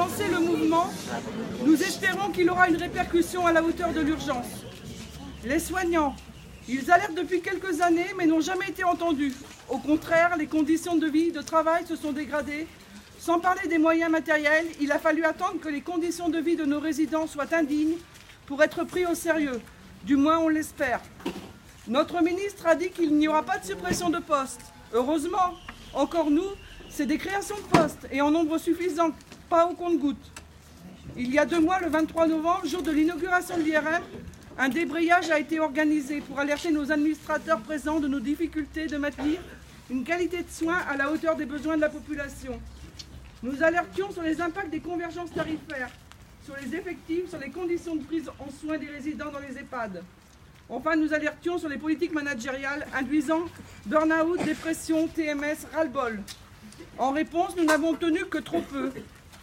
lancé le mouvement, nous espérons qu'il aura une répercussion à la hauteur de l'urgence. Les soignants, ils alertent depuis quelques années mais n'ont jamais été entendus. Au contraire, les conditions de vie, de travail se sont dégradées. Sans parler des moyens matériels, il a fallu attendre que les conditions de vie de nos résidents soient indignes pour être pris au sérieux. Du moins, on l'espère. Notre ministre a dit qu'il n'y aura pas de suppression de postes. Heureusement, encore nous, c'est des créations de postes et en nombre suffisant, pas au compte-gouttes. Il y a 2 mois, le 23 novembre, jour de l'inauguration de l'IRM, un débrayage a été organisé pour alerter nos administrateurs présents de nos difficultés de maintenir une qualité de soins à la hauteur des besoins de la population. Nous alertions sur les impacts des convergences tarifaires, sur les effectifs, sur les conditions de prise en soins des résidents dans les EHPAD. Enfin, nous alertions sur les politiques managériales induisant burn-out, dépression, TMS, ras-le-bol. En réponse, nous n'avons obtenu que trop peu.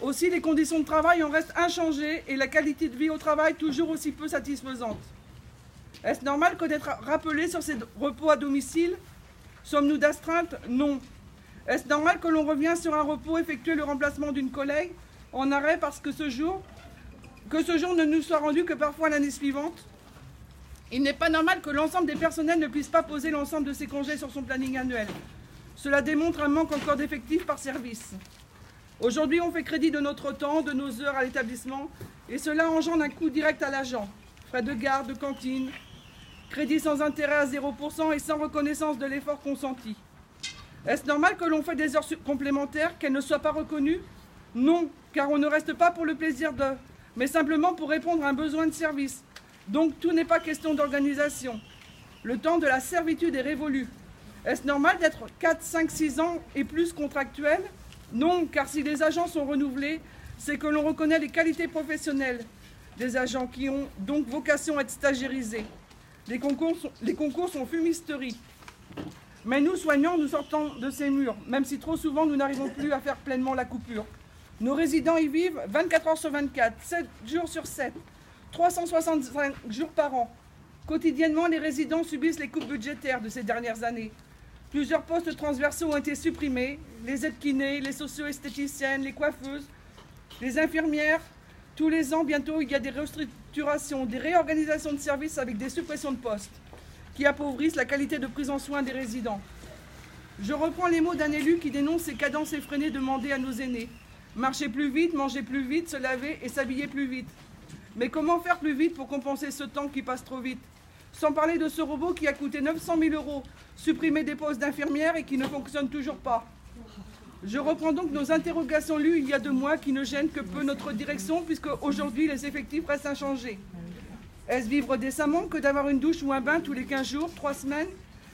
Aussi, les conditions de travail en restent inchangées et la qualité de vie au travail toujours aussi peu satisfaisante. Est-ce normal que d'être rappelé sur ces repos à domicile? Sommes-nous d'astreinte? Non. Est-ce normal que l'on revient sur un repos effectuer le remplacement d'une collègue en arrêt parce que ce jour ne nous soit rendu que parfois l'année suivante? Il n'est pas normal que l'ensemble des personnels ne puissent pas poser l'ensemble de ses congés sur son planning annuel. Cela démontre un manque encore d'effectifs par service. Aujourd'hui, on fait crédit de notre temps, de nos heures à l'établissement, et cela engendre un coût direct à l'agent. Frais de garde, de cantine, crédit sans intérêt à 0% et sans reconnaissance de l'effort consenti. Est-ce normal que l'on fait des heures complémentaires, qu'elles ne soient pas reconnues? Non, car on ne reste pas pour le plaisir de, mais simplement pour répondre à un besoin de service. Donc tout n'est pas question d'organisation. Le temps de la servitude est révolu. Est-ce normal d'être 4, 5, 6 ans et plus contractuels? Non, car si les agents sont renouvelés, c'est que l'on reconnaît les qualités professionnelles des agents qui ont donc vocation à être stagiairisés. Les concours sont fumisterie. Mais nous, soignants, nous sortons de ces murs, même si trop souvent nous n'arrivons plus à faire pleinement la coupure. Nos résidents y vivent 24 heures sur 24, 7 jours sur 7, 365 jours par an. Quotidiennement, les résidents subissent les coupes budgétaires de ces dernières années. Plusieurs postes transversaux ont été supprimés, les aides-kinés, les socio-esthéticiennes, les coiffeuses, les infirmières. Tous les ans, bientôt, il y a des restructurations, des réorganisations de services avec des suppressions de postes qui appauvrissent la qualité de prise en soin des résidents. Je reprends les mots d'un élu qui dénonce ces cadences effrénées demandées à nos aînés. Marcher plus vite, manger plus vite, se laver et s'habiller plus vite. Mais comment faire plus vite pour compenser ce temps qui passe trop vite? Sans parler de ce robot qui a coûté 900 000 €, supprimer des postes d'infirmières et qui ne fonctionne toujours pas. Je reprends donc nos interrogations lues il y a 2 mois qui ne gênent que peu notre direction puisque aujourd'hui les effectifs restent inchangés. Est-ce vivre décemment que d'avoir une douche ou un bain tous les 15 jours, 3 semaines?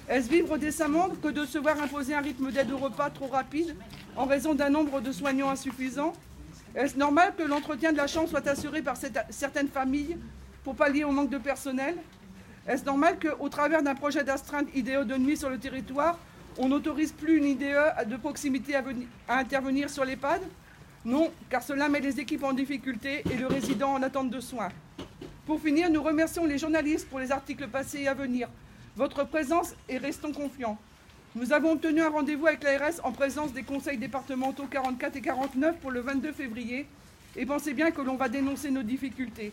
Est-ce vivre décemment que de se voir imposer un rythme d'aide au repas trop rapide en raison d'un nombre de soignants insuffisant? Est-ce normal que l'entretien de la chambre soit assuré par certaines familles pour pallier au manque de personnel? Est-ce normal qu'au travers d'un projet d'astreinte IDE de nuit sur le territoire, on n'autorise plus une IDE de proximité à intervenir sur l'EHPAD? Non, car cela met les équipes en difficulté et le résident en attente de soins. Pour finir, nous remercions les journalistes pour les articles passés et à venir. Votre présence et restons confiants. Nous avons obtenu un rendez-vous avec l'ARS en présence des conseils départementaux 44 et 49 pour le 22 février. Et pensez bien que l'on va dénoncer nos difficultés.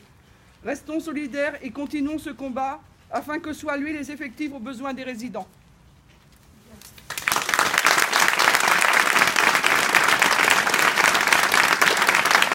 Restons solidaires et continuons ce combat afin que soient alloués les effectifs aux besoins des résidents.